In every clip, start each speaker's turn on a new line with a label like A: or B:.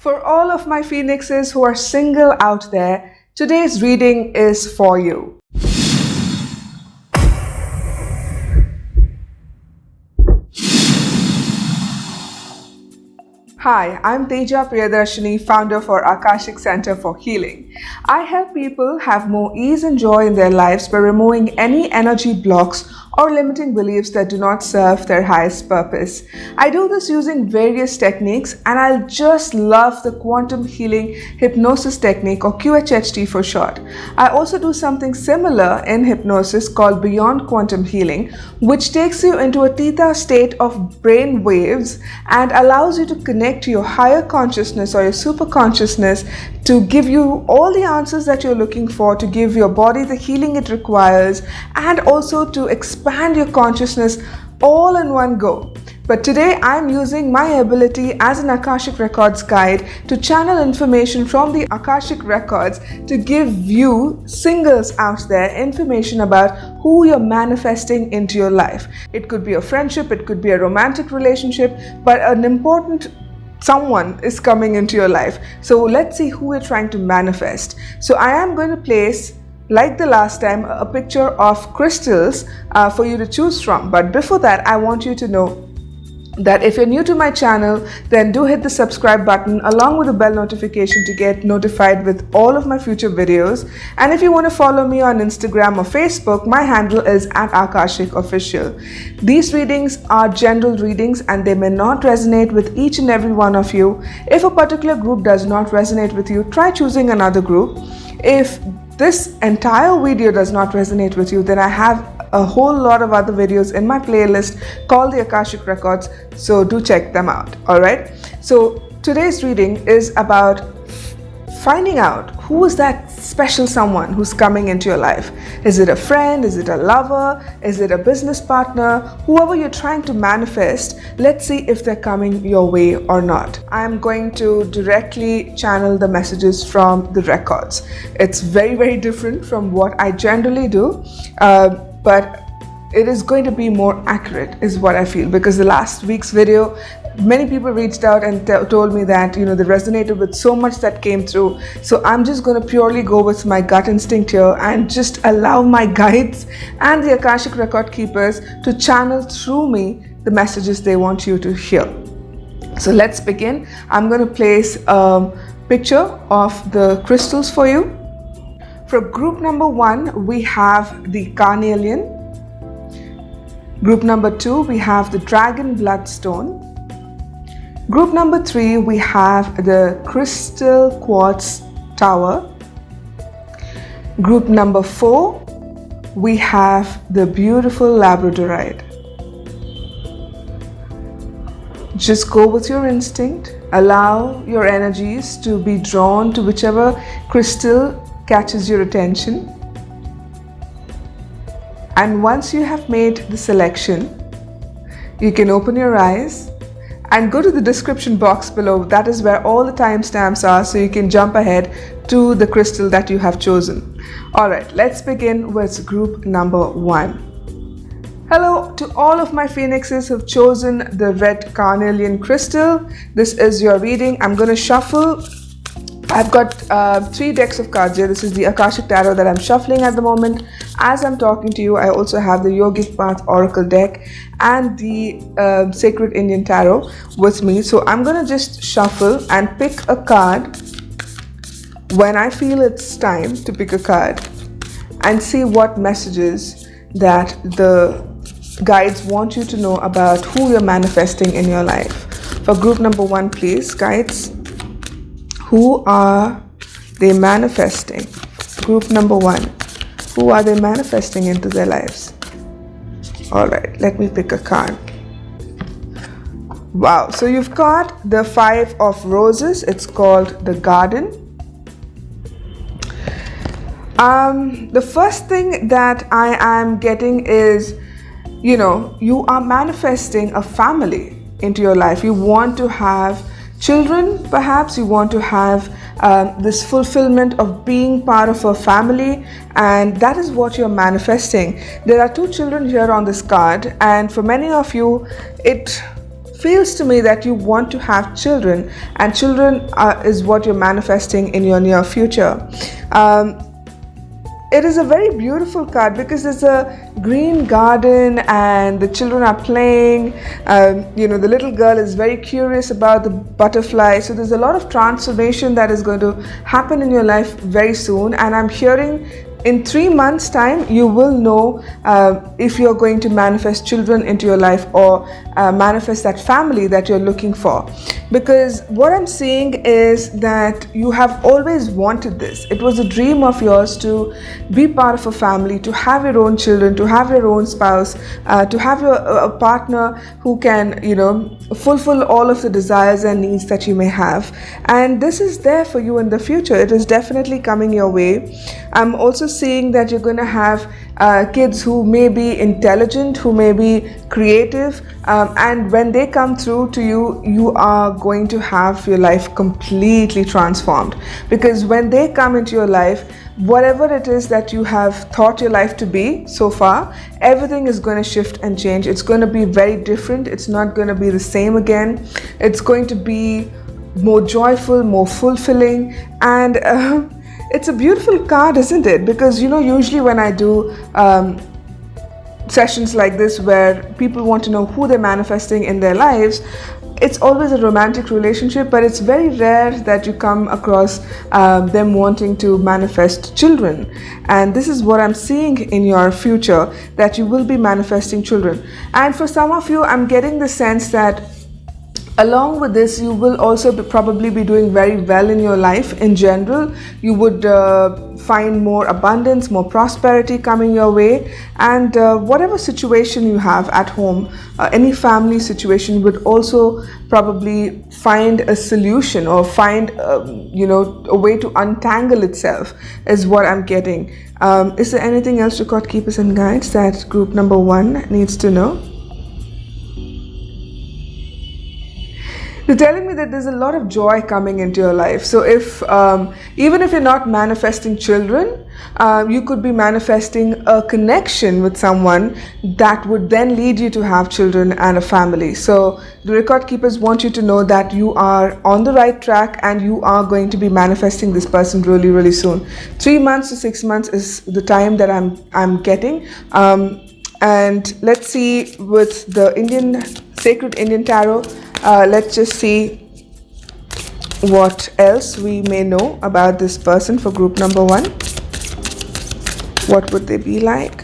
A: For all of my phoenixes who are single out there, today's reading is for you. Hi, I'm Teja, Priyadarshini, founder for Akashic Center for Healing. I help people have more ease and joy in their lives by removing any energy blocks or limiting beliefs that do not serve their highest purpose. I do this using various techniques, and I just love the quantum healing hypnosis technique, or QHHT for short. I also do something similar in hypnosis called Beyond Quantum Healing, which takes you into a theta state of brain waves and allows you to connect to your higher consciousness or your super consciousness to give you all the answers that you're looking for, to give your body the healing it requires, and also to expand your consciousness all in one go. But today I'm using my ability as an Akashic Records guide to channel information from the Akashic Records to give you singles out there information about who you're manifesting into your life. It could be a friendship, it could be a romantic relationship, but an important someone is coming into your life. So let's see who we're trying to manifest. So I am going to place, like the last time, a picture of crystals for you to choose from. But before that, I want you to know that if you're new to my channel, then do hit the subscribe button along with the bell notification to get notified with all of my future videos. And if you want to follow me on Instagram or Facebook, my handle is @AkashicOfficial. These readings are general readings and they may not resonate with each and every one of you. If a particular group does not resonate with you, try choosing another group. If this entire video does not resonate with you, then I have a whole lot of other videos in my playlist called the Akashic Records, so do check them out. Alright, so today's reading is about finding out who is that special someone who's coming into your life. Is it a friend? Is it a lover? Is it a business partner? Whoever you're trying to manifest, let's see if they're coming your way or not. I'm going to directly channel the messages from the records. It's very, very different from what I generally do, but it is going to be more accurate is what I feel, because the last week's video, many people reached out and told me that, you know, they resonated with so much that came through. So I'm just going to purely go with my gut instinct here and just allow my guides and the Akashic record keepers to channel through me the messages they want you to hear. So let's begin. I'm going to place a picture of the crystals for you. For group number 1, we have the Carnelian. Group number 2, we have the Dragon Bloodstone. Group number 3, we have the Crystal Quartz Tower. Group number 4, we have the beautiful Labradorite. Just go with your instinct. Allow your energies to be drawn to whichever crystal catches your attention. And once you have made the selection, you can open your eyes and go to the description box below. That is where all the timestamps are, so you can jump ahead to the crystal that you have chosen. Alright, let's begin with group number 1. Hello to all of my phoenixes who've chosen the red carnelian crystal. This is your reading. I'm going to shuffle. I've got 3 decks of cards here. This is the Akashic Tarot that I'm shuffling at the moment. As I'm talking to you, I also have the Yogic Path Oracle deck and the Sacred Indian Tarot with me. So I'm going to just shuffle and pick a card when I feel it's time to pick a card and see what messages that the guides want you to know about who you're manifesting in your life. For group number 1, please, guides. Who are they manifesting? Group number 1. Who are they manifesting into their lives? Alright, let me pick a card. Wow, so you've got the 5 of Roses. It's called the Garden. The first thing that I am getting is, you know, you are manifesting a family into your life. You want to have children, perhaps. You want to have this fulfillment of being part of a family, and that is what you're manifesting. There are 2 children here on this card, and for many of you, it feels to me that you want to have children, and children is what you're manifesting in your near future. It is a very beautiful card because there's a green garden and the children are playing. The little girl is very curious about the butterfly. So there's a lot of transformation that is going to happen in your life very soon. And I'm hearing in 3 months' time, you will know if you're going to manifest children into your life or manifest that family that you're looking for. Because what I'm seeing is that you have always wanted this. It was a dream of yours to be part of a family, to have your own children, to have your own spouse, to have a partner who can, fulfill all of the desires and needs that you may have. And this is there for you in the future. It is definitely coming your way. I'm also seeing that you're going to have kids who may be intelligent, who may be creative, and when they come through to you, you are going to have your life completely transformed. Because when they come into your life, whatever it is that you have thought your life to be so far, everything is going to shift and change. It's going to be very different. It's not going to be the same again. It's going to be more joyful, more fulfilling, and it's a beautiful card, isn't it? Because usually when I do sessions like this where people want to know who they're manifesting in their lives, it's always a romantic relationship, but it's very rare that you come across them wanting to manifest children. And this is what I'm seeing in your future, that you will be manifesting children. And for some of you, I'm getting the sense that along with this, you will also probably be doing very well in your life in general. You would find more abundance, more prosperity coming your way, and whatever situation you have at home, any family situation, would also probably find a solution or find a way to untangle itself, is what I'm getting. Is there anything else, record keepers and guides, that group number 1 needs to know? They're telling me that there's a lot of joy coming into your life. So if even if you're not manifesting children, you could be manifesting a connection with someone that would then lead you to have children and a family. So the record keepers want you to know that you are on the right track and you are going to be manifesting this person really, really soon. 3 months to 6 months is the time that I'm getting. And let's see with the Sacred Indian Tarot. Let's just see what else we may know about this person for group number 1. What would they be like?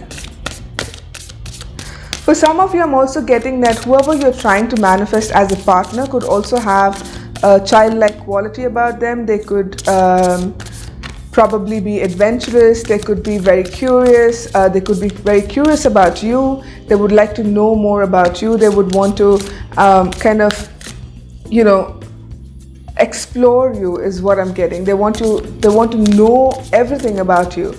A: For some of you, I'm also getting that whoever you're trying to manifest as a partner could also have a childlike quality about them. They could probably be adventurous. They could be very curious. They could be very curious about you. They would like to know more about you. They would want to explore you, is what I'm getting. They want to know everything about you.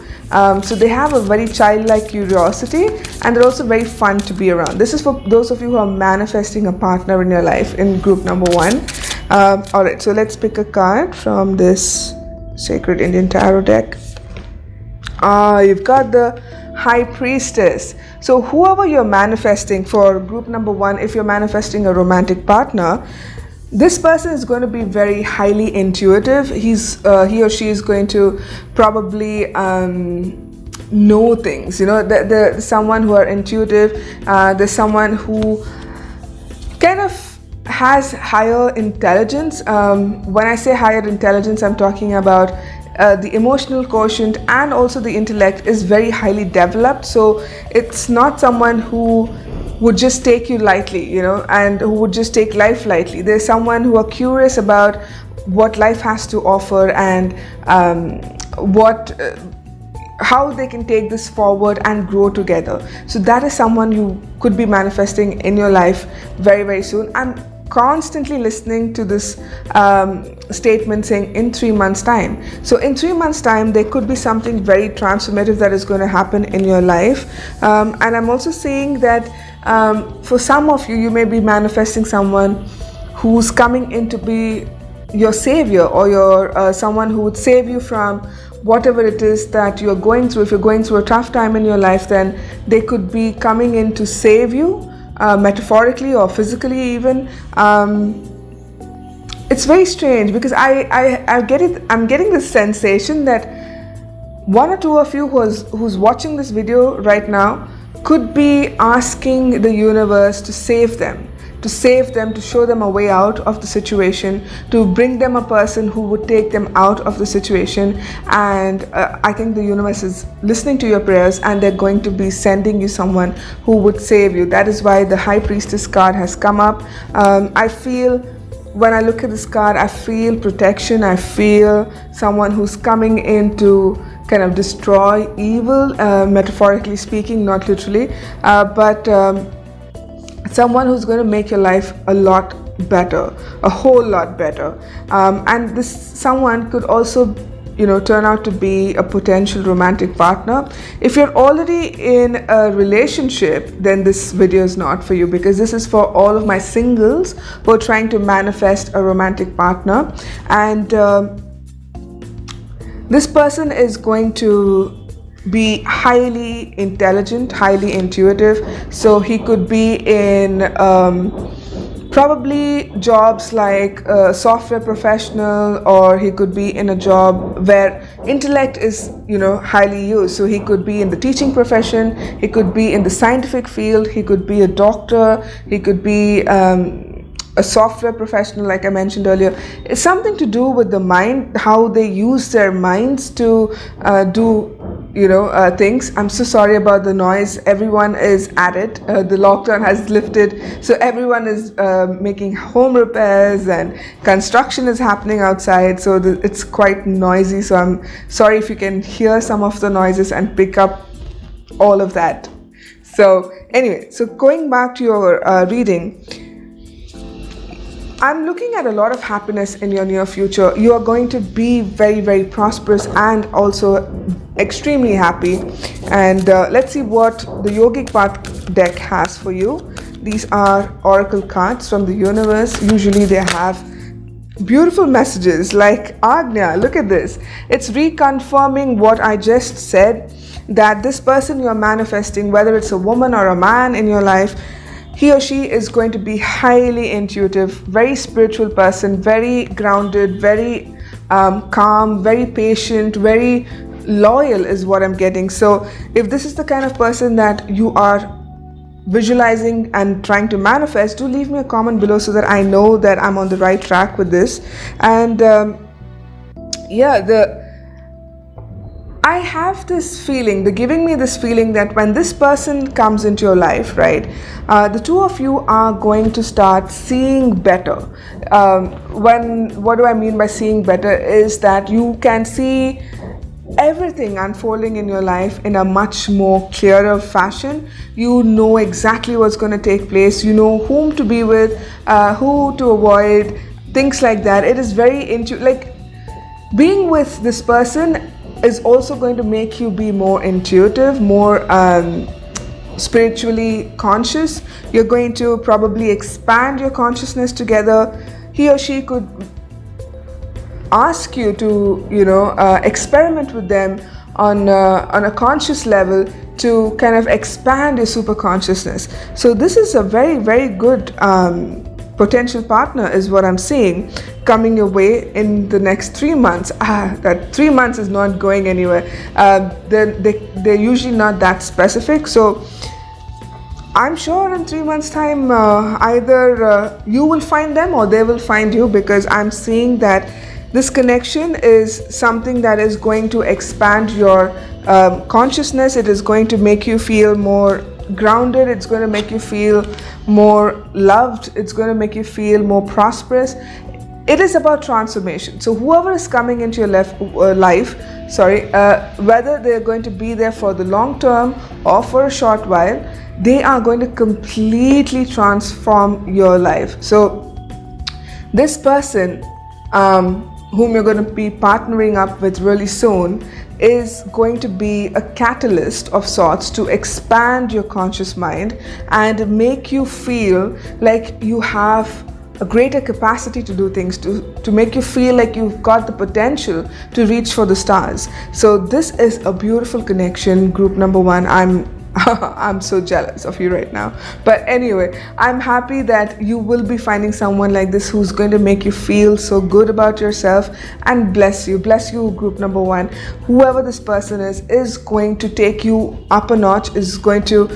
A: So they have a very childlike curiosity, and they're also very fun to be around. This is for those of you who are manifesting a partner in your life in group number 1. All right, so let's pick a card from this Sacred Indian Tarot deck. You've got the High Priestess. So whoever you're manifesting for group number 1, if you're manifesting a romantic partner, this person is going to be very highly intuitive. He or she is going to probably know things. There's someone who are intuitive. There's someone who kind of has higher intelligence. When I say higher intelligence, I'm talking about the emotional quotient and also the intellect is very highly developed. So it's not someone who would just take you lightly, and who would just take life lightly. There's someone who are curious about what life has to offer and how they can take this forward and grow together. So that is someone you could be manifesting in your life very, very soon. I'm constantly listening to this statement saying in 3 months' time. So in 3 months' time, there could be something very transformative that is going to happen in your life. And I'm also seeing that for some of you, you may be manifesting someone who's coming in to be your savior, or your someone who would save you from whatever it is that you're going through. If you're going through a tough time in your life, then they could be coming in to save you metaphorically or physically even. It's very strange because I'm getting this sensation that one or two of you who's watching this video right now could be asking the universe to save them, to show them a way out of the situation, to bring them a person who would take them out of the situation. And I think the universe is listening to your prayers, and they're going to be sending you someone who would save you. That is why the High Priestess card has come up. I feel, when I look at this card, I feel protection. I feel someone who's coming in to kind of destroy evil, metaphorically speaking, not literally, but someone who's going to make your life a lot better, a whole lot better. And this someone could also, turn out to be a potential romantic partner. If you're already in a relationship, then this video is not for you, because this is for all of my singles who are trying to manifest a romantic partner. And this person is going to be highly intelligent, highly intuitive. So he could be in probably jobs like a software professional, or he could be in a job where intellect is highly used. So he could be in the teaching profession, he could be in the scientific field, he could be a doctor, he could be a software professional, like I mentioned earlier. It's something to do with the mind, how they use their minds to do things. I'm so sorry about the noise. Everyone is at it. The lockdown has lifted, so everyone is making home repairs and construction is happening outside, so it's quite noisy. So I'm sorry if you can hear some of the noises and pick up all of that. So anyway, so going back to your reading, I'm looking at a lot of happiness in your near future. You are going to be very, very prosperous and also extremely happy. And let's see what the Yogic Path deck has for you. These are oracle cards from the universe. Usually they have beautiful messages like Agnya. Look at this. It's reconfirming what I just said, that this person you're manifesting, whether it's a woman or a man in your life, he or she is going to be highly intuitive, very spiritual person, very grounded, very calm, very patient, very loyal is what I'm getting. So if this is the kind of person that you are visualizing and trying to manifest, do leave me a comment below so that I know that I'm on the right track with this. And I have this feeling, they're giving me this feeling that when this person comes into your life, right, the two of you are going to start seeing better. What do I mean by seeing better is that you can see everything unfolding in your life in a much more clearer fashion. You know exactly what's going to take place. You know whom to be with, who to avoid, things like that. It is very like being with this person is also going to make you be more intuitive, more spiritually conscious. You're going to probably expand your consciousness together. He or she could ask you to, experiment with them on a conscious level to kind of expand your super consciousness. So this is a very, very good potential partner is what I'm seeing coming your way in the next 3 months. That 3 months is not going anywhere. They're usually not that specific. So I'm sure in 3 months time, either you will find them or they will find you, because I'm seeing that this connection is something that is going to expand your consciousness. It is going to make you feel more grounded. It's going to make you feel more loved. It's going to make you feel more prosperous. It is about transformation. So whoever is coming into your life, whether they're going to be there for the long term or for a short while, they are going to completely transform your life. So this person whom you're going to be partnering up with really soon is going to be a catalyst of sorts to expand your conscious mind and make you feel like you have a greater capacity to do things, to make you feel like you've got the potential to reach for the stars. So this is a beautiful connection, group number one. I'm I'm so jealous of you right now. But anyway, I'm happy that you will be finding someone like this who's going to make you feel so good about yourself and bless you. Bless you, group number one. Whoever this person is going to take you up a notch, is going to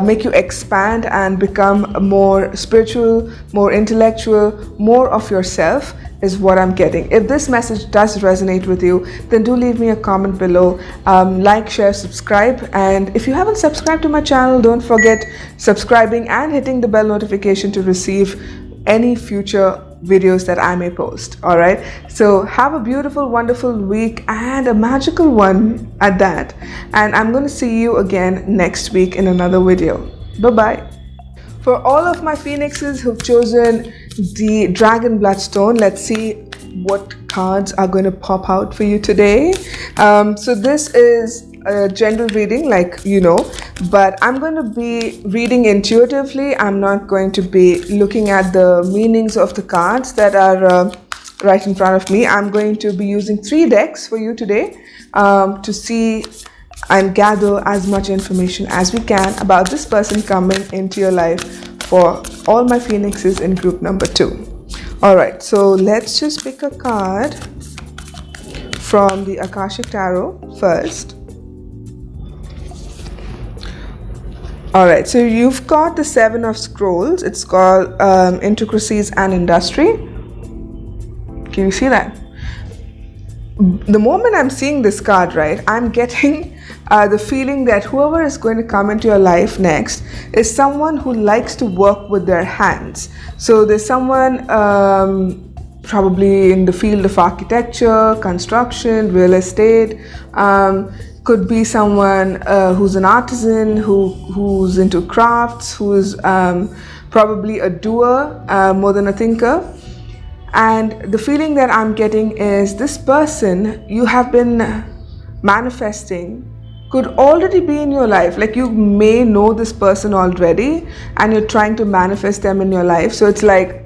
A: make you expand and become more spiritual, more intellectual, more of yourself, is what I'm getting. If this message does resonate with you, then do leave me a comment below. Like, share, subscribe, and if you haven't subscribed to my channel, don't forget subscribing and hitting the bell notification to receive any future videos that I may post. All right, so have a beautiful, wonderful week, and a magical one at that, and I'm going to see you again next week in another video. Bye bye. For all of my phoenixes who've chosen the Dragon Bloodstone, let's see what cards are going to pop out for you today. So this is a general reading, like you know, but I'm going to be reading intuitively. I'm not going to be looking at the meanings of the cards that are right in front of me. I'm going to be using 3 decks for you today to see and gather as much information as we can about this person coming into your life for all my phoenixes in group number 2. Alright, so let's just pick a card from the Akashic Tarot first. Alright, so you've got the 7 of Scrolls. It's called Intricacies and Industry. Can you see that? The moment I'm seeing this card, right, I'm getting the feeling that whoever is going to come into your life next is someone who likes to work with their hands. So there's someone probably in the field of architecture, construction, real estate. Could be someone who's an artisan, who's into crafts, who's probably a doer more than a thinker. And the feeling that I'm getting is this person you have been manifesting could already be in your life. Like you may know this person already and you're trying to manifest them in your life. So it's like,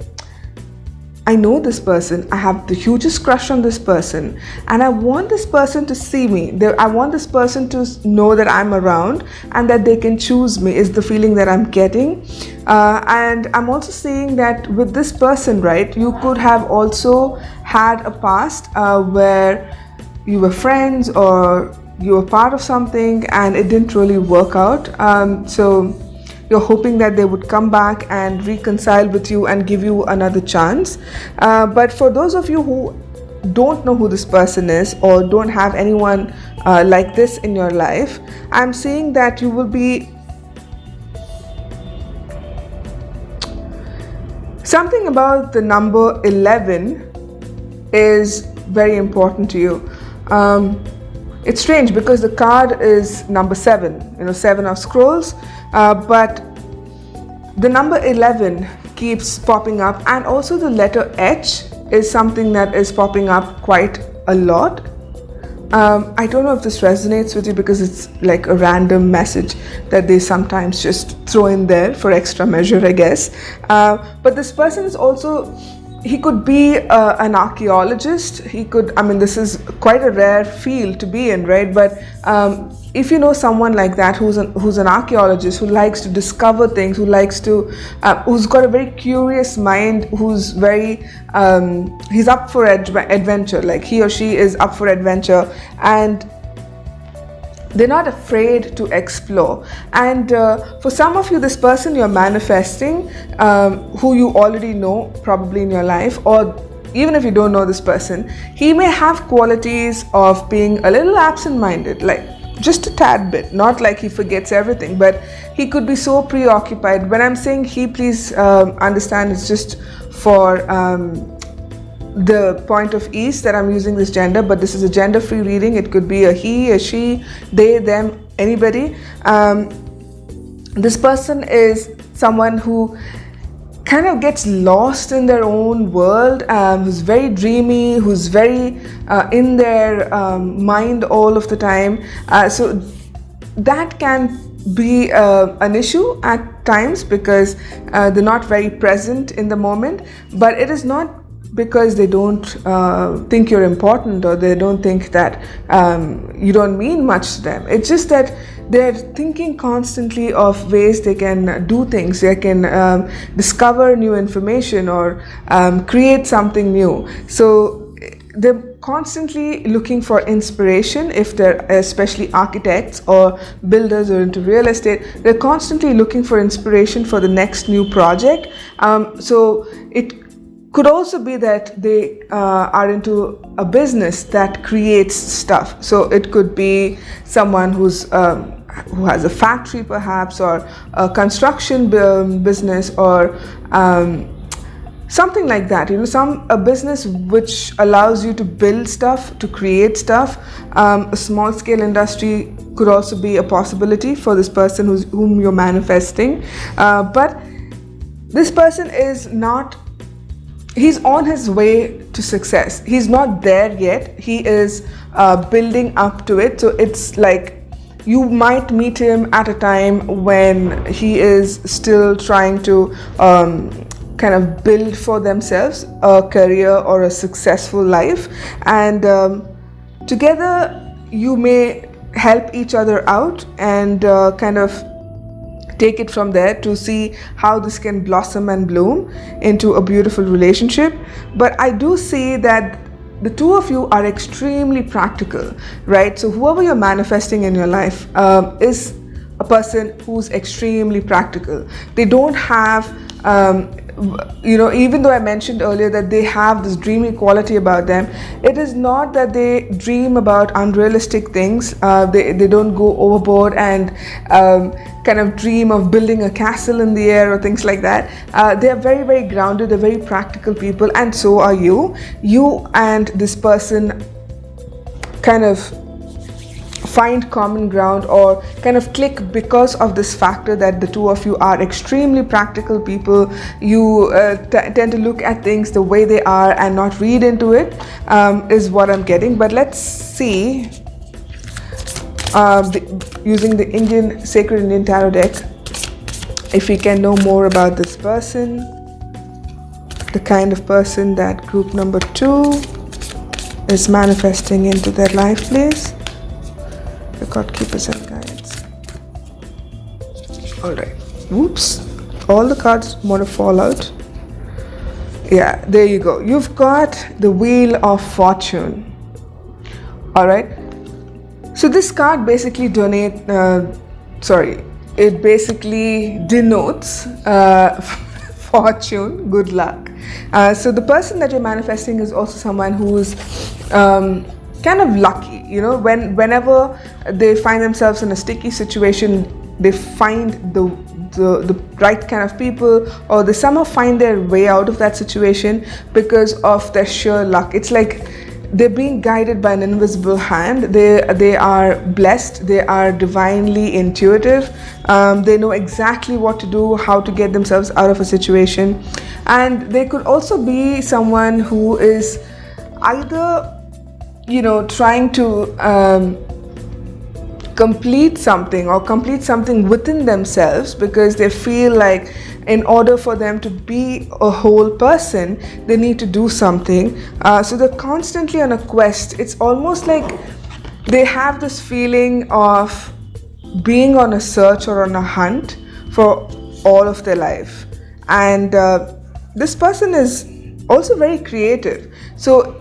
A: I know this person, I have the hugest crush on this person, and I want this person to see me. I want this person to know that I'm around and that they can choose me, is the feeling that I'm getting. And I'm also seeing that with this person, right, you could have also had a past where you were friends or you were part of something and it didn't really work out. So you're hoping that they would come back and reconcile with you and give you another chance. But for those of you who don't know who this person is or don't have anyone like this in your life, I'm seeing that you will be something about the number 11 is very important to you. It's strange because the card is number 7, you know, 7 of Scrolls, but the number 11 keeps popping up, and also the letter H is something that is popping up quite a lot. I don't know if this resonates with you because it's like a random message that they sometimes just throw in there for extra measure, I guess. But this person is also, he could be an archaeologist. He could, I mean, this is quite a rare field to be in, right? But if you know someone like that who's an archaeologist, who likes to discover things, who likes to, who's got a very curious mind, who's very, he's up for adventure, like he or she is up for adventure, and they're not afraid to explore. And for some of you, this person you're manifesting, who you already know probably in your life, or even if you don't know this person, he may have qualities of being a little absent-minded, like just a tad bit, not like he forgets everything, but he could be so preoccupied. When I'm saying he, please understand it's just for the point of ease that I'm using this gender, but this is a gender-free reading. It could be a he, a she, they, them, anybody. This person is someone who kind of gets lost in their own world, who's very dreamy, who's very in their mind all of the time. So that can be an issue at times because they're not very present in the moment, but it is not because they don't think you're important or they don't think that you don't mean much to them. It's just that they're thinking constantly of ways they can do things. They can discover new information or create something new. So they're constantly looking for inspiration. If they're especially architects or builders or into real estate, they're constantly looking for inspiration for the next new project. So it could also be that they are into a business that creates stuff. So it could be someone who has a factory perhaps, or a construction business, or something like that, a business which allows you to build stuff, to create stuff. A small scale industry could also be a possibility for this person whom you're manifesting. But this person is not, he's on his way to success. He's not there yet. He is building up to it. So it's like you might meet him at a time when he is still trying to kind of build for themselves a career or a successful life, and together you may help each other out and kind of take it from there to see how this can blossom and bloom into a beautiful relationship. But I do see that the two of you are extremely practical, right? So whoever you're manifesting in your life is a person who's extremely practical. They don't have even though I mentioned earlier that they have this dreamy quality about them, it is not that they dream about unrealistic things. They don't go overboard and kind of dream of building a castle in the air or things like that. They are very, very grounded. They're very practical people, and so are you. You and this person kind of find common ground or kind of click because of this factor that the two of you are extremely practical people. You tend to look at things the way they are and not read into it, is what I'm getting. But let's see, using the Sacred Indian Tarot deck, if we can know more about this person, the kind of person that group number 2 is manifesting into their life, please. The God Keepers and Guides. Alright. Whoops. All the cards want to fall out. Yeah, there you go. You've got the Wheel of Fortune. Alright. So this card basically it basically denotes fortune, good luck. So the person that you're manifesting is also someone who's kind of lucky. Whenever they find themselves in a sticky situation, they find the right kind of people, or they somehow find their way out of that situation because of their sheer luck. It's like they're being guided by an invisible hand. They are blessed. They are divinely intuitive. They know exactly what to do, how to get themselves out of a situation. And they could also be someone who is either trying to complete something within themselves, because they feel like in order for them to be a whole person, they need to do something. So they're constantly on a quest. It's almost like they have this feeling of being on a search or on a hunt for all of their life. And this person is also very creative. So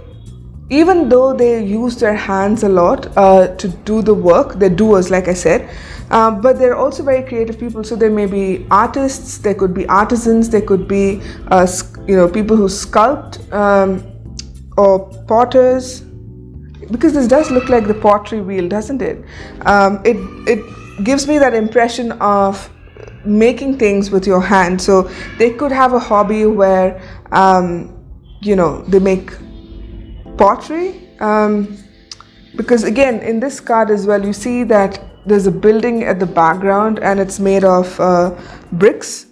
A: even though they use their hands a lot to do the work, they're doers, like I said, but they're also very creative people. So there may be artists, there could be artisans, there could be people who sculpt or potters, because this does look like the pottery wheel, doesn't it? It gives me that impression of making things with your hand. So they could have a hobby where they make pottery, because again in this card as well you see that there's a building at the background and it's made of bricks,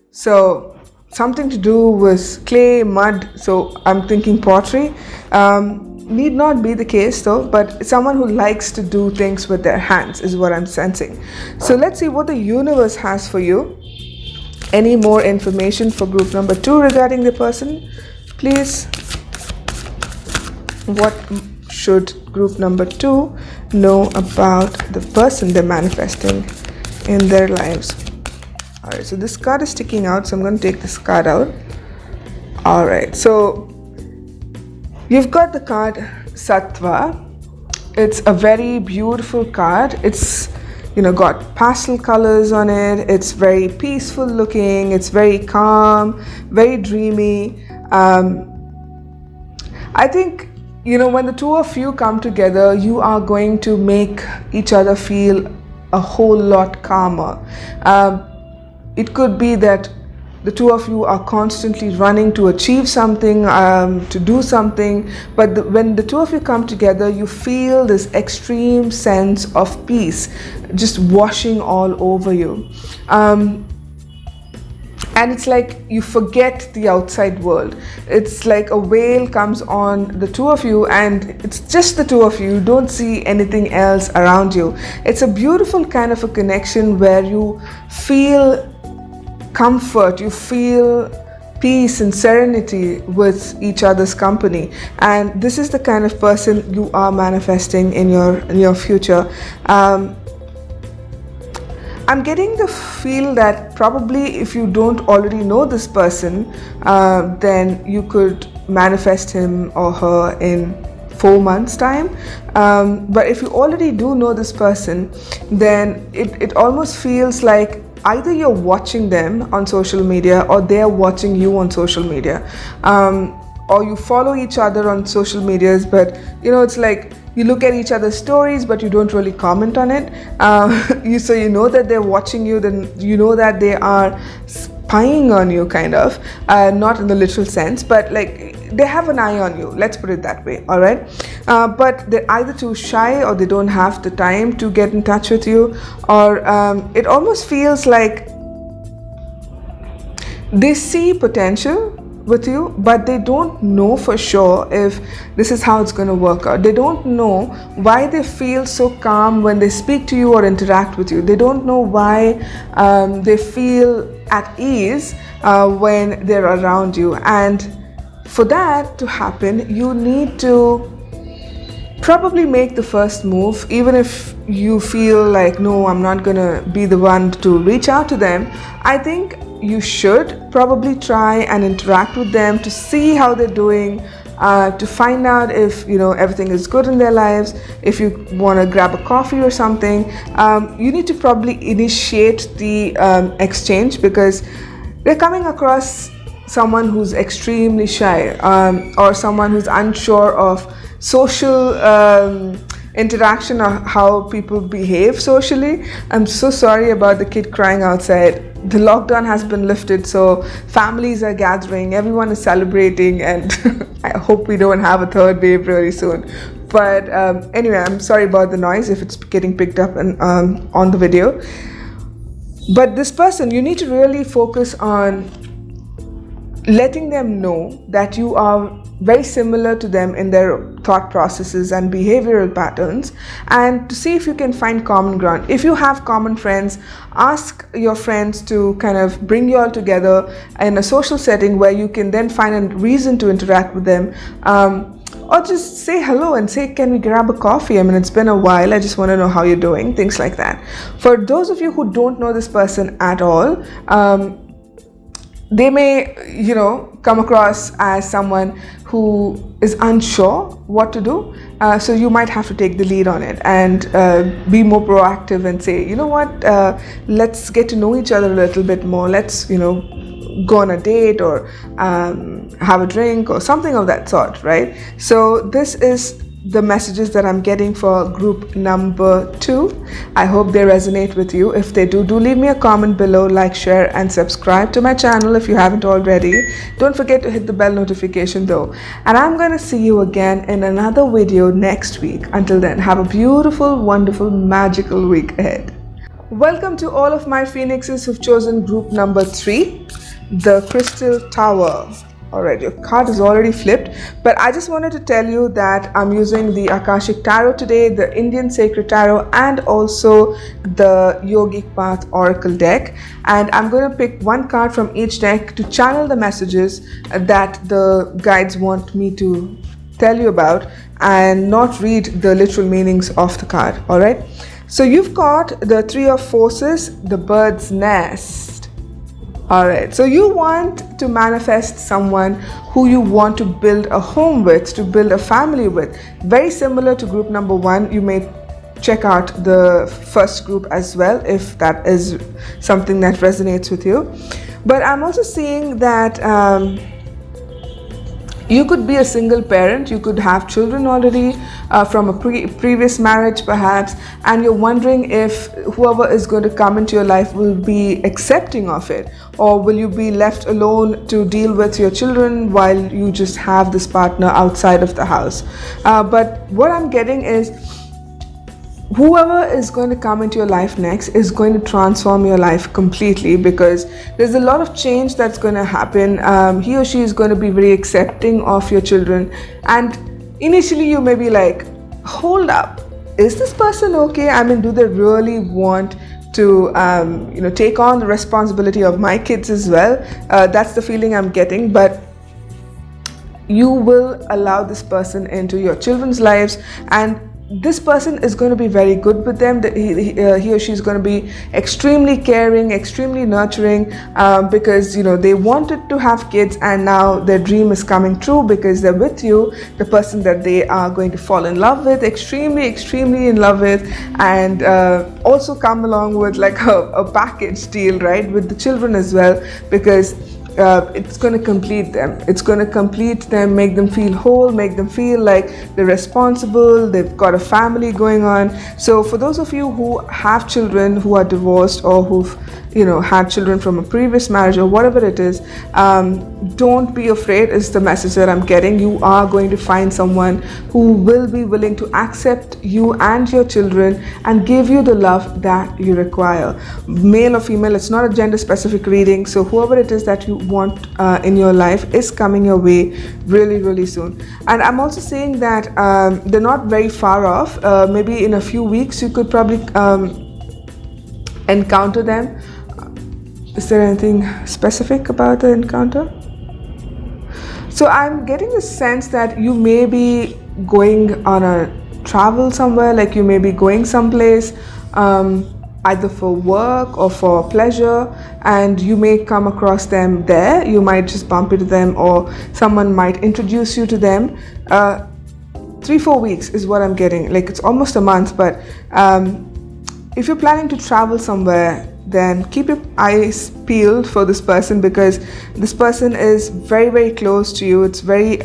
A: so something to do with clay, mud. So I'm thinking pottery. Need not be the case though, but someone who likes to do things with their hands is what I'm sensing. So let's see what the universe has for you. Any more information for group number 2 regarding the person, please? What should group number 2 know about the person they're manifesting in their lives? Alright, so this card is sticking out, so I'm going to take this card out. Alright, so you've got the card Sattva. It's a very beautiful card. It's got pastel colors on it. It's very peaceful looking. It's very calm, very dreamy. I think when the two of you come together, you are going to make each other feel a whole lot calmer. It could be that the two of you are constantly running to achieve something, to do something, but when the two of you come together, you feel this extreme sense of peace just washing all over you. And it's like you forget the outside world. It's like a veil comes on the two of you, and it's just the two of you. You don't see anything else around you. It's a beautiful kind of a connection where you feel comfort, you feel peace and serenity with each other's company, and this is the kind of person you are manifesting in your future. I'm getting the feel that probably if you don't already know this person, then you could manifest him or her in 4 months time, but if you already do know this person, then it almost feels like either you're watching them on social media or they're watching you on social media, or you follow each other on social medias, but it's like you look at each other's stories but you don't really comment on it. So you know that they're watching you, then you know that they are spying on you, kind of, not in the literal sense, but like they have an eye on you, let's put it that way. All right, but they're either too shy or they don't have the time to get in touch with you, or it almost feels like they see potential with you, but they don't know for sure if this is how it's going to work out. They don't know why they feel so calm when they speak to you or interact with you. They don't know why they feel at ease when they're around you. And for that to happen, you need to probably make the first move, even if you feel like, no, I'm not gonna be the one to reach out to them. I think you should probably try and interact with them to see how they're doing, to find out if everything is good in their lives. If you want to grab a coffee or something, you need to probably initiate the exchange, because they're coming across someone who's extremely shy, or someone who's unsure of social interaction or how people behave socially. I'm so sorry about the kid crying outside. The lockdown has been lifted, so families are gathering, everyone is celebrating, and I hope we don't have a third wave really soon. But anyway, I'm sorry about the noise if it's getting picked up on the video. But this person, you need to really focus on letting them know that you are very similar to them in their thought processes and behavioral patterns, and to see if you can find common ground. If you have common friends, ask your friends to kind of bring you all together in a social setting where you can then find a reason to interact with them, or just say hello and say, can we grab a coffee? I mean, it's been a while, I just want to know how you're doing, things like that. For those of you who don't know this person at all, they may, come across as someone who is unsure what to do. So you might have to take the lead on it and be more proactive and say, you know what, let's get to know each other a little bit more. Let's, go on a date or have a drink or something of that sort, right? So this is the messages that I'm getting for group number 2. I hope they resonate with you. If they do, leave me a comment below, like, share and subscribe to my channel if you haven't already. Don't forget to hit the bell notification though. And I'm gonna see you again in another video next week. Until then, have a beautiful, wonderful, magical week ahead. Welcome to all of my phoenixes who've chosen group number 3, the Crystal Tower. Alright, your card is already flipped, but I just wanted to tell you that I'm using the Akashic Tarot today, the Indian Sacred Tarot, and also the Yogic Path Oracle deck. And I'm going to pick one card from each deck to channel the messages that the guides want me to tell you about and not read the literal meanings of the card. All right, so you've got the Three of Forces, the bird's nest. All right, so you want to manifest someone who you want to build a home with, to build a family with. Very similar to group number 1. You may check out the first group as well if that is something that resonates with you. But I'm also seeing that you could be a single parent, you could have children already from a previous marriage perhaps, and you're wondering if whoever is going to come into your life will be accepting of it, or will you be left alone to deal with your children while you just have this partner outside of the house. But what I'm getting is whoever is going to come into your life next is going to transform your life completely, because there's a lot of change that's going to happen. He or she is going to be very accepting of your children, and initially you may be like, hold up, is this person okay? I mean, do they really want to take on the responsibility of my kids as well? That's the feeling I'm getting. But you will allow this person into your children's lives, and this person is going to be very good with them. He or she is going to be extremely caring, extremely nurturing, because they wanted to have kids, and now their dream is coming true because they're with you, the person that they are going to fall in love with, extremely in love with, and also come along with like a package deal, right, with the children as well, because it's going to complete them. It's going to complete them, make them feel whole, make them feel like they're responsible, they've got a family going on. So for those of you who have children who are divorced, or who've had children from a previous marriage, or whatever it is, don't be afraid is the message that I'm getting. You are going to find someone who will be willing to accept you and your children and give you the love that you require. Male or female, it's not a gender specific reading, so whoever it is that you want in your life is coming your way really soon. And I'm also saying that they're not very far off. Maybe in a few weeks you could probably encounter them. Is there anything specific about the encounter? So I'm getting the sense that you may be going on a travel somewhere, like you may be going someplace, either for work or for pleasure, and you may come across them there. You might just bump into them, or someone might introduce you to them. 3-4 weeks is what I'm getting. Like, it's almost a month, but if you're planning to travel somewhere, then keep your eyes peeled for this person, because this person is very close to you. It's very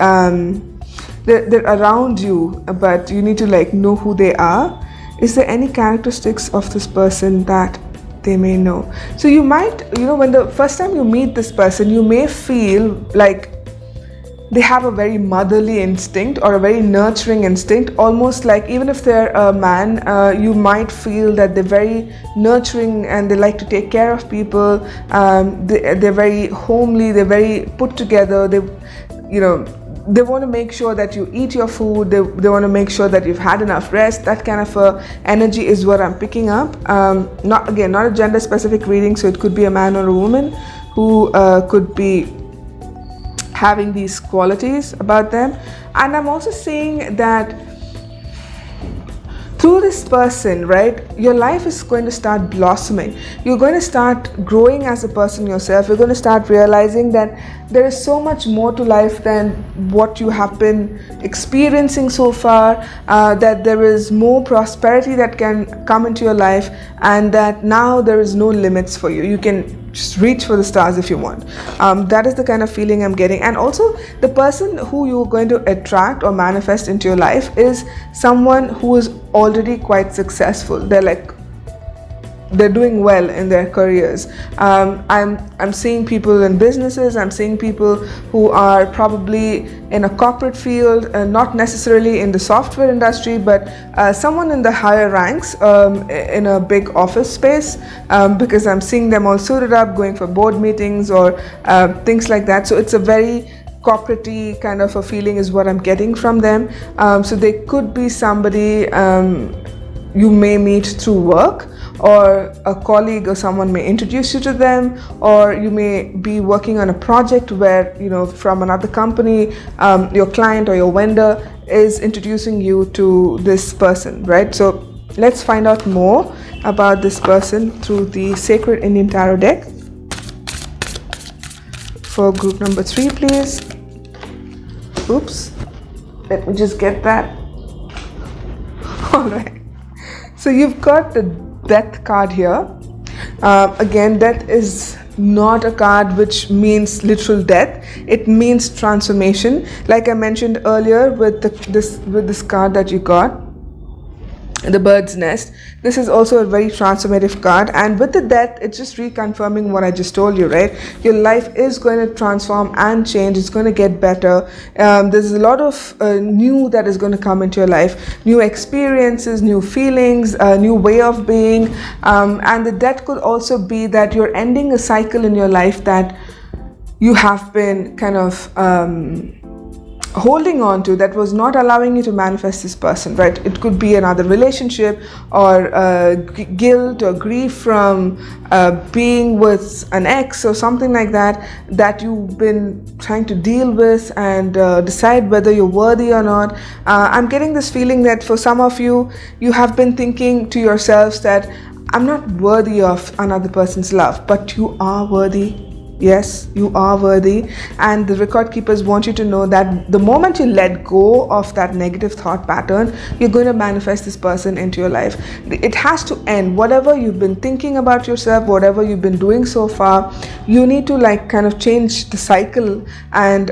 A: they're around you, but you need to know who they are. Is there any characteristics of this person that they may know? So you might, when the first time you meet this person, you may feel like they have a very motherly instinct or a very nurturing instinct, almost like even if they're a man, you might feel that they're very nurturing and they like to take care of people. They're very homely, they're very put together. They want to make sure that you eat your food. They want to make sure that you've had enough rest. That kind of energy is what I'm picking up. Not a gender specific reading, so it could be a man or a woman who could be having these qualities about them. And I'm also seeing that through this person, right, your life is going to start blossoming. You're going to start growing as a person yourself. You're going to start realizing that there is so much more to life than what you have been experiencing so far, that there is more prosperity that can come into your life, and that now there is no limits for you. You can just reach for the stars if you want. That is the kind of feeling I'm getting. And also, the person who you're going to attract or manifest into your life is someone who is already quite successful. They're doing well in their careers. I'm seeing people in businesses. I'm seeing people who are probably in a corporate field, not necessarily in the software industry, but someone in the higher ranks in a big office space, because I'm seeing them all suited up, going for board meetings or things like that. So it's a very corporate-y kind of a feeling is what I'm getting from them. So they could be somebody you may meet through work, or a colleague or someone may introduce you to them, or you may be working on a project where, from another company, your client or your vendor is introducing you to this person, right? So let's find out more about this person through the Sacred Indian Tarot deck. For group number 3, please. Oops, let me just get that. All right, so you've got the Death card here. Again, death is not a card which means literal death. It means transformation. Like I mentioned earlier with this card that you got, the bird's nest, this is also a very transformative card. And with the death, it's just reconfirming what I just told you, right? Your life is going to transform and change. It's going to get better. There's a lot of new that is going to come into your life, new experiences, new feelings, a new way of being. And the death could also be that you're ending a cycle in your life that you have been kind of holding on to, that was not allowing you to manifest this person, right? It could be another relationship, or guilt or grief from being with an ex or something like that you've been trying to deal with and decide whether you're worthy or not. I'm getting this feeling that for some of you, you have been thinking to yourselves that I'm not worthy of another person's love, but you are worthy. Yes, you are worthy, and the record keepers want you to know that the moment you let go of that negative thought pattern, you're going to manifest this person into your life. It has to end. Whatever you've been thinking about yourself, whatever you've been doing so far, you need to kind of change the cycle and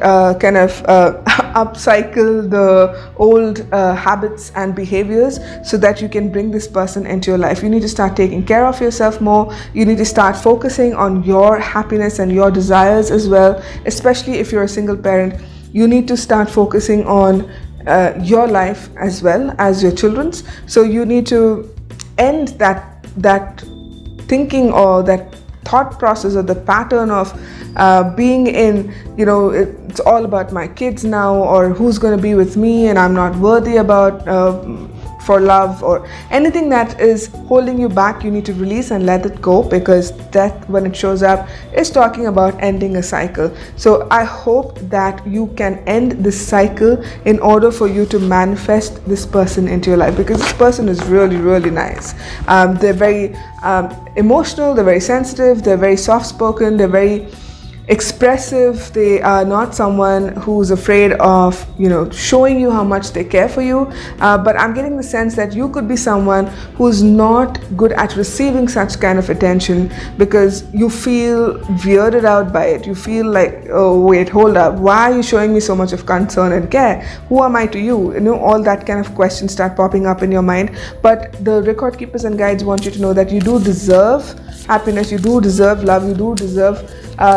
A: upcycle the old habits and behaviors so that you can bring this person into your life. You need to start taking care of yourself more. You need to start focusing on your happiness and your desires as well. Especially if you're a single parent, you need to start focusing on your life as well as your children's. So you need to end that thinking or that thought process or the pattern of being in, it's all about my kids now, or who's going to be with me and I'm not worthy about for love, or anything that is holding you back. You need to release and let it go, because death, when it shows up, is talking about ending a cycle. So I hope that you can end this cycle in order for you to manifest this person into your life, because this person is really, really nice. They're very emotional, they're very sensitive, they're very soft-spoken, they're very expressive. They are not someone who's afraid of showing you how much they care for you, but I'm getting the sense that you could be someone who's not good at receiving such kind of attention, because you feel weirded out by it. You feel like, oh wait, hold up, why are you showing me so much of concern and care? Who am I to you? All that kind of questions start popping up in your mind. But the record keepers and guides want you to know that you do deserve happiness, you do deserve love, you do deserve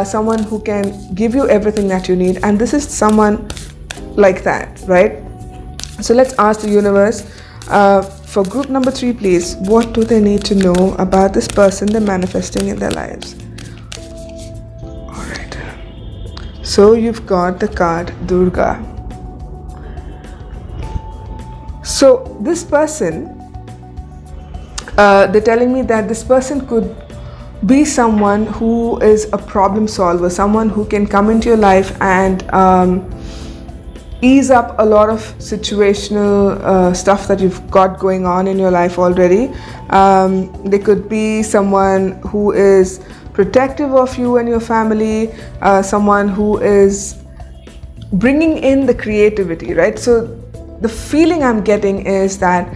A: someone who can give you everything that you need, and this is someone like that, right? So let's ask the universe for group number 3, please. What do they need to know about this person they're manifesting in their lives? All right, so you've got the card Durga. So this person, they're telling me that this person could be someone who is a problem solver, someone who can come into your life and ease up a lot of situational stuff that you've got going on in your life already. They could be someone who is protective of you and your family, someone who is bringing in the creativity, right? So the feeling I'm getting is that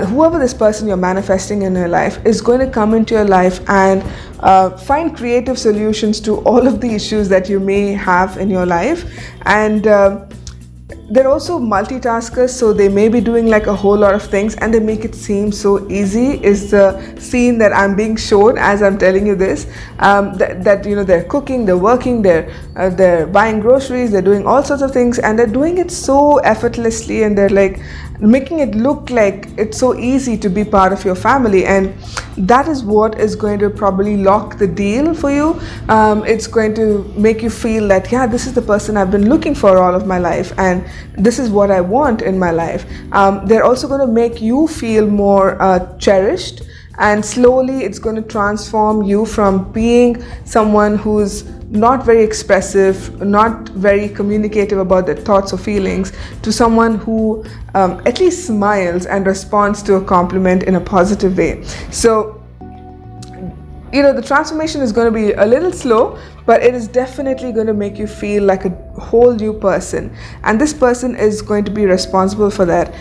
A: whoever this person you're manifesting in your life is going to come into your life and find creative solutions to all of the issues that you may have in your life. And they're also multitaskers, so they may be doing like a whole lot of things, and they make it seem so easy, is the scene that I'm being shown as I'm telling you this. They're cooking, they're working, they're buying groceries, they're doing all sorts of things, and they're doing it so effortlessly, and they're like making it look like it's so easy to be part of your family. And that is what is going to probably lock the deal for you. It's going to make you feel that, yeah, this is the person I've been looking for all of my life, and this is what I want in my life. They're also going to make you feel more cherished and slowly it's going to transform you from being someone who's not very expressive, not very communicative about their thoughts or feelings, to someone who at least smiles and responds to a compliment in a positive way. So the transformation is going to be a little slow, but it is definitely going to make you feel like a whole new person, and this person is going to be responsible for that.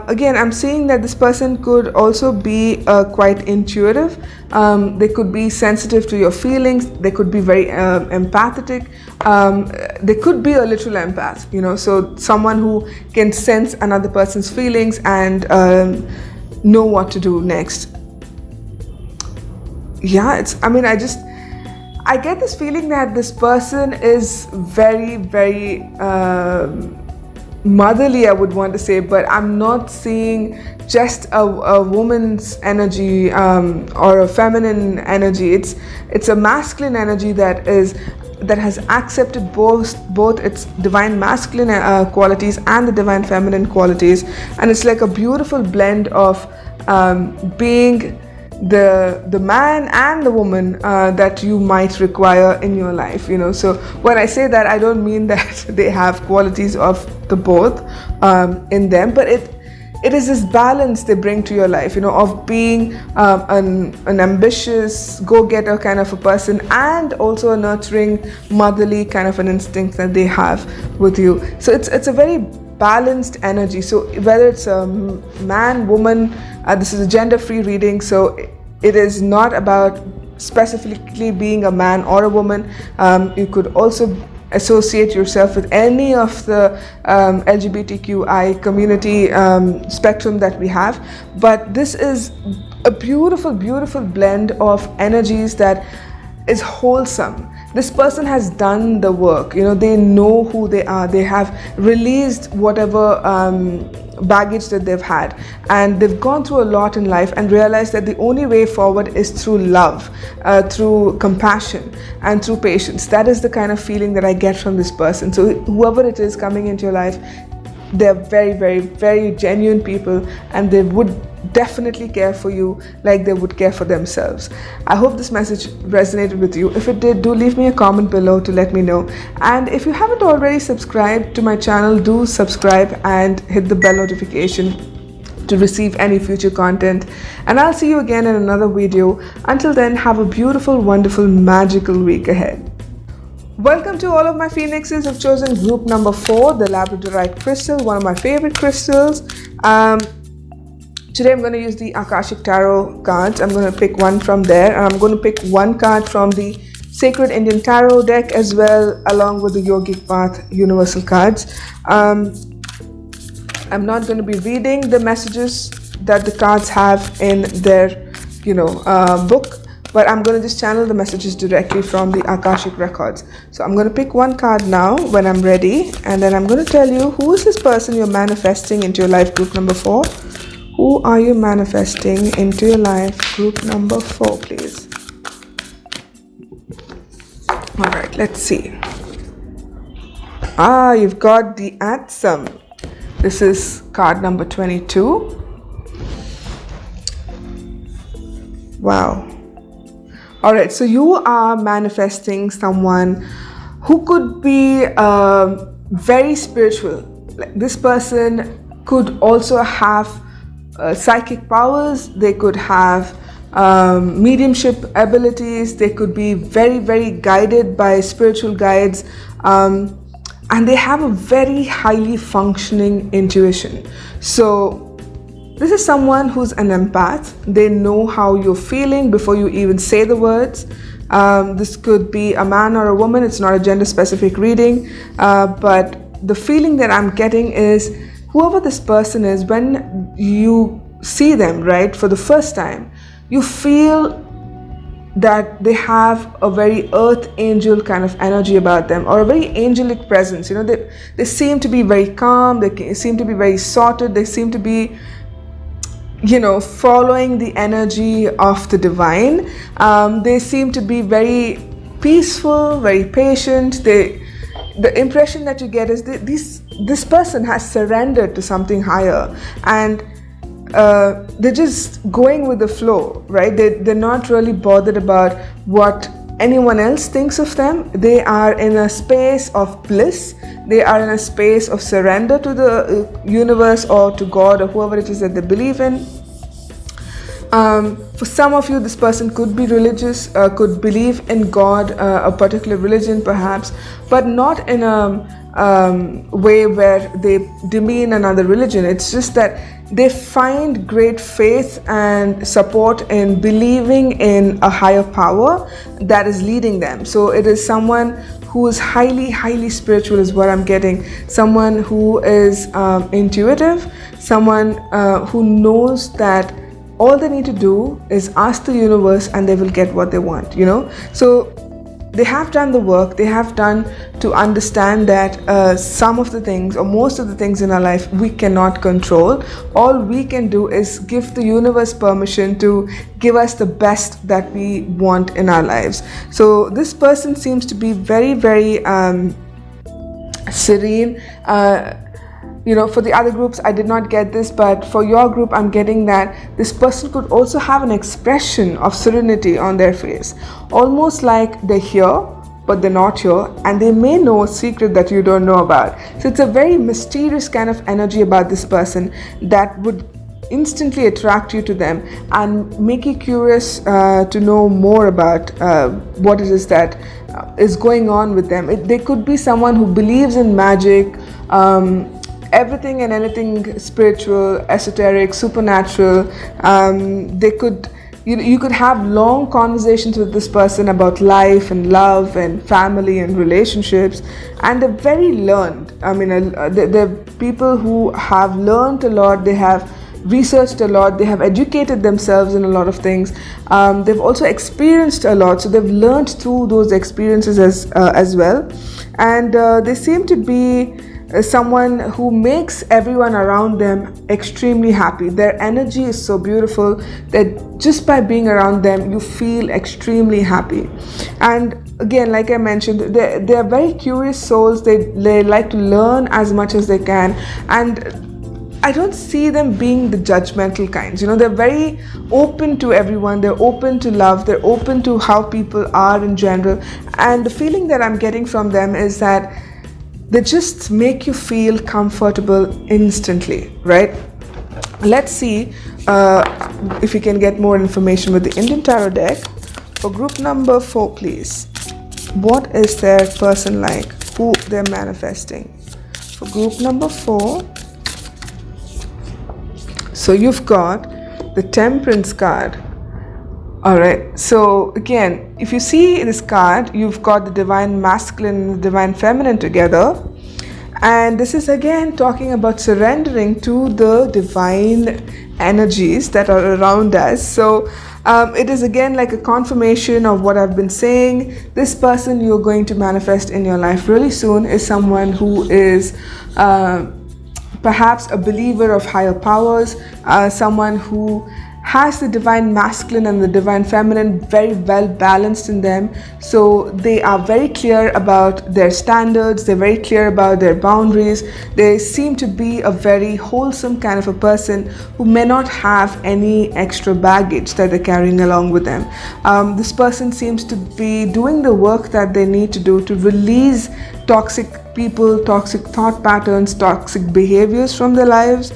A: Again, I'm seeing that this person could also be quite intuitive. They could be sensitive to your feelings. They could be very empathetic. They could be a literal empath, so someone who can sense another person's feelings and know what to do next. Yeah, I get this feeling that this person is very, very motherly, I would want to say, but I'm not seeing just a woman's energy or a feminine energy. It's a masculine energy that has accepted both its divine masculine qualities and the divine feminine qualities, and it's like a beautiful blend of being the man and the woman that you might require in your life. So when I say that, I don't mean that they have qualities of the both in them, but it is this balance they bring to your life, of being an ambitious go-getter kind of a person, and also a nurturing, motherly kind of an instinct that they have with you. So it's a very balanced energy. So whether it's a man, woman, this is a gender-free reading, so it is not about specifically being a man or a woman. You could also associate yourself with any of the LGBTQI community spectrum that we have, but this is a beautiful, beautiful blend of energies that is wholesome. This person has done the work, they know who they are, they have released whatever baggage that they've had, and they've gone through a lot in life and realized that the only way forward is through love, through compassion and through patience. That is the kind of feeling that I get from this person. So whoever it is coming into your life, they're very, very, very genuine people, and they would definitely care for you like they would care for themselves. I hope this message resonated with you. If it did, do leave me a comment below to let me know. And if you haven't already subscribed to my channel, do subscribe and hit the bell notification to receive any future content. And I'll see you again in another video. Until then, have a beautiful, wonderful, magical week ahead. Welcome to all of my phoenixes. I've chosen group number 4, the Labradorite crystal, one of my favorite crystals. Today I'm going to use the Akashic Tarot cards. I'm going to pick one from there, and I'm going to pick one card from the Sacred Indian Tarot deck as well, along with the Yogic Path Universal cards. I'm not going to be reading the messages that the cards have in their, book, but I'm going to just channel the messages directly from the Akashic Records. So I'm going to pick one card now when I'm ready, and then I'm going to tell you who is this person you're manifesting into your life, group number 4. Who are you manifesting into your life, group number 4, please? All right, let's see. You've got the Atsum. This is card number 22. Wow. All right, so you are manifesting someone who could be very spiritual. This person could also have psychic powers. They could have mediumship abilities. They could be very, very guided by spiritual guides, and they have a very highly functioning intuition. So this is someone who's an empath. They know how you're feeling before you even say the words. This could be a man or a woman. It's not a gender specific reading, but the feeling that I'm getting is whoever this person is, when you see them, right, for the first time, you feel that they have a very earth angel kind of energy about them, or a very angelic presence. They seem to be very calm. They seem to be very sorted. They seem to be following the energy of the divine. They seem to be very peaceful, very patient. The impression that you get is this person has surrendered to something higher, and they're just going with the flow, right? They're not really bothered about what anyone else thinks of them. They are in a space of bliss. They are in a space of surrender to the universe or to God or whoever it is that they believe in. For some of you, this person could be religious, could believe in God, a particular religion perhaps, but not in a way where they demean another religion. It's just that they find great faith and support in believing in a higher power that is leading them. So it is someone who is highly spiritual is what I'm getting. Someone who is intuitive, someone who knows that all they need to do is ask the universe and they will get what they want, you know. So they have done the work, they have done to understand that some of the things or most of the things in our life we cannot control. All we can do is give the universe permission to give us the best that we want in our lives. So this person seems to be very serene. You know, for the other groups I did not get this, but for your group I'm getting that this person could also have an expression of serenity on their face, almost like they're here but they're not here, and they may know a secret that you don't know about. So it's a very mysterious kind of energy about this person that would instantly attract you to them and make you curious to know more about what it is that is going on with them. They could be someone who believes in magic, everything and anything spiritual, esoteric, supernatural. They could, you could have long conversations with this person about life and love and family and relationships, and they're very learned. I mean, they're people who have learned a lot. They have researched a lot. They have educated themselves in a lot of things. They've also experienced a lot, so they've learned through those experiences as well. And they seem to be someone who makes everyone around them extremely happy. Their energy is so beautiful that just by being around them you feel extremely happy. And again, like I mentioned, they are very curious souls. They like to learn as much as they can, and I don't see them being the judgmental kinds. You know, they're very open to everyone. They're open to love. They're open to how people are in general. And the feeling that I'm getting from them is that they just make you feel comfortable instantly, right? Let's see if we can get more information with the Indian Tarot deck. For group number 4, please. What is their person like? Who they're manifesting? For group number 4. So you've got the Temperance card. Alright, so again, if you see this card, you've got the Divine Masculine and the Divine Feminine together. And this is again talking about surrendering to the divine energies that are around us. So it is again like a confirmation of what I've been saying. This person you're going to manifest in your life really soon is someone who is perhaps a believer of higher powers, someone who has the Divine Masculine and the Divine Feminine very well balanced in them. So they are very clear about their standards, they're very clear about their boundaries. They seem to be a very wholesome kind of a person who may not have any extra baggage that they're carrying along with them. This person seems to be doing the work that they need to do to release toxic people, toxic thought patterns, toxic behaviors from their lives.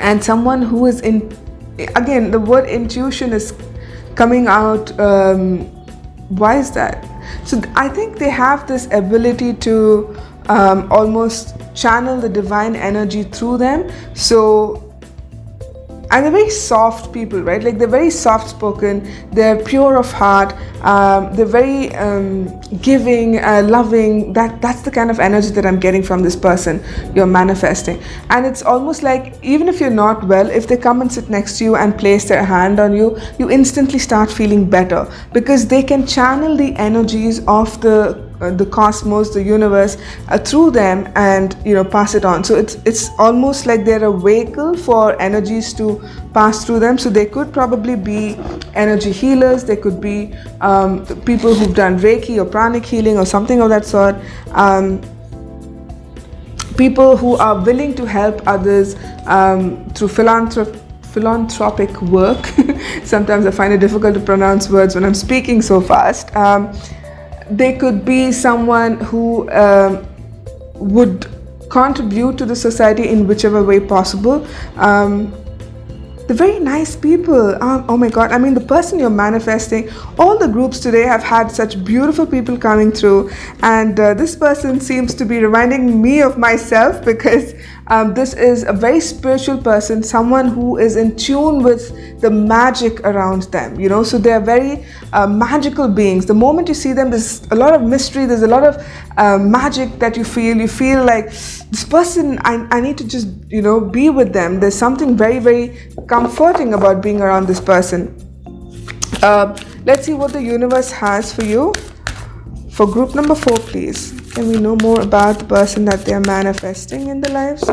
A: And someone who is again, the word intuition is coming out. Why is that? So I think they have this ability to almost channel the divine energy through them. So, and they're very soft people, right? Like they're very soft spoken, they're pure of heart, they're very giving, loving. That's the kind of energy that I'm getting from this person you're manifesting. And it's almost like even if you're not well, if they come and sit next to you and place their hand on you, you instantly start feeling better, because they can channel the energies of the cosmos, the universe, through them, and pass it on. So it's almost like they're a vehicle for energies to pass through them. So they could probably be energy healers, they could be people who've done Reiki or pranic healing or something of that sort. people who are willing to help others through philanthropic work. Sometimes I find it difficult to pronounce words when I'm speaking so fast. They could be someone who would contribute to the society in whichever way possible. The very nice people. Oh my God, I mean, the person you're manifesting, all the groups today have had such beautiful people coming through, and this person seems to be reminding me of myself, because this is a very spiritual person, someone who is in tune with the magic around them, you know. So they're very magical beings. The moment you see them, there's a lot of mystery, there's a lot of magic that you feel like this person, I need to just, you know, be with them. There's something very, very comforting about being around this person. Let's see what the universe has for you. For group number 4, please. Can we know more about the person that they are manifesting in their lives?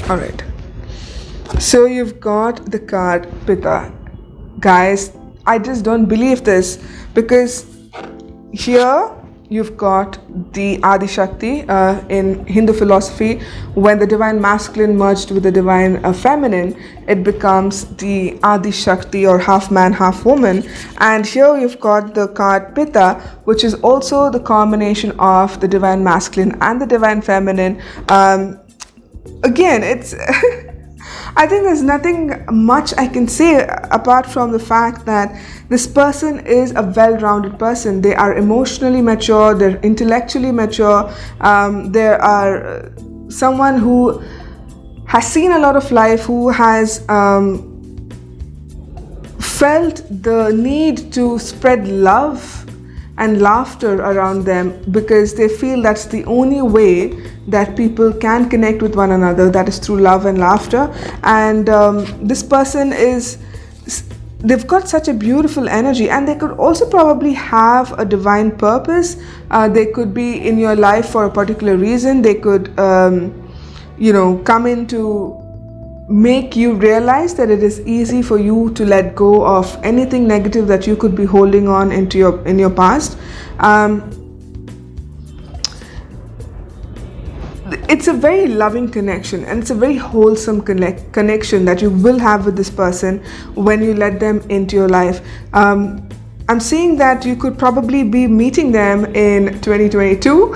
A: All right. So you've got the card Pitta. Guys, I just don't believe this, because here you've got the Adi Shakti. In Hindu philosophy, when the divine masculine merged with the divine feminine, it becomes the Adi Shakti, or half man, half woman. And here you've got the card Pitta, which is also the combination of the divine masculine and the divine feminine. Again, it's I think there's nothing much I can say apart from the fact that this person is a well-rounded person. They are emotionally mature, they're intellectually mature, they are someone who has seen a lot of life, who has felt the need to spread love and laughter around them, because they feel that's the only way that people can connect with one another, that is through love and laughter. And this person they've got such a beautiful energy, and they could also probably have a divine purpose. They could be in your life for a particular reason. They could you know, come in to make you realize that it is easy for you to let go of anything negative that you could be holding on in your past. It's a very loving connection, and it's a very wholesome connection that you will have with this person when you let them into your life. I'm seeing that you could probably be meeting them in 2022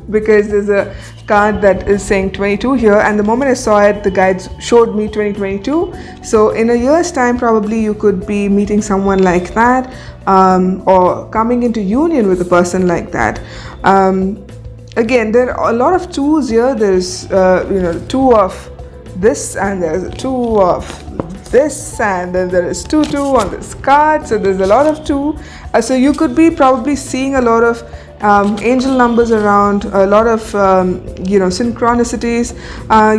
A: because there's a card that is saying 22 here, and the moment I saw it, the guides showed me 2022. So in a year's time, probably you could be meeting someone like that, or coming into union with a person like that. Again, there are a lot of twos here. There's you know, 2 of this, and there's a 2 of this, and then there is 2 on this card. So there's a lot of 2. So you could be probably seeing a lot of angel numbers around, a lot of you know, synchronicities.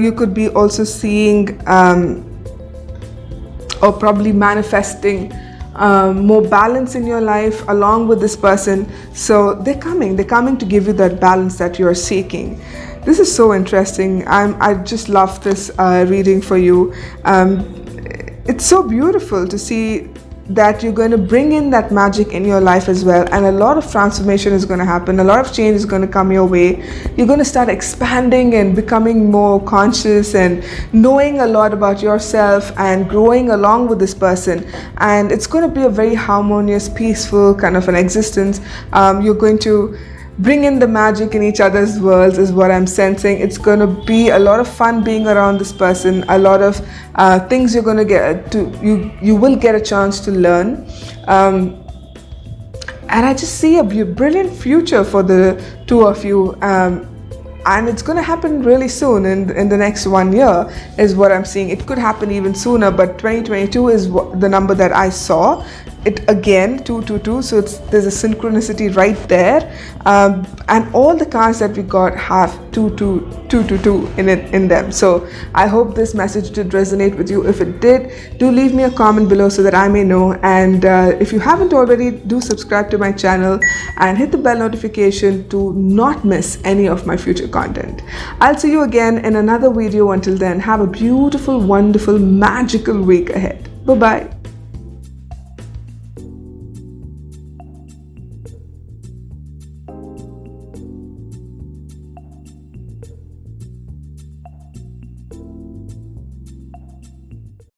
A: You could be also seeing or probably manifesting more balance in your life along with this person. So they're coming to give you that balance that you're seeking. This is so interesting. I just love this reading for you. It's so beautiful to see that you're going to bring in that magic in your life as well, and a lot of transformation is going to happen, a lot of change is going to come your way. You're going to start expanding and becoming more conscious and knowing a lot about yourself and growing along with this person, and it's going to be a very harmonious, peaceful kind of an existence. You're going to bring in the magic in each other's worlds is what I'm sensing. It's going to be a lot of fun being around this person, a lot of things you're going to get to, you will get a chance to learn. And I just see a brilliant future for the 2 of you. And it's going to happen really soon, in the next 1 year is what I'm seeing. It could happen even sooner, but 2022 is the number that I saw. It again, 222, so there's a synchronicity right there. And all the cards that we got have 222 in them. So I hope this message did resonate with you. If it did, do leave me a comment below so that I may know. And if you haven't already, do subscribe to my channel and hit the bell notification to not miss any of my future content. I'll see you again in another video. Until then, have a beautiful, wonderful, magical week ahead. Bye-bye.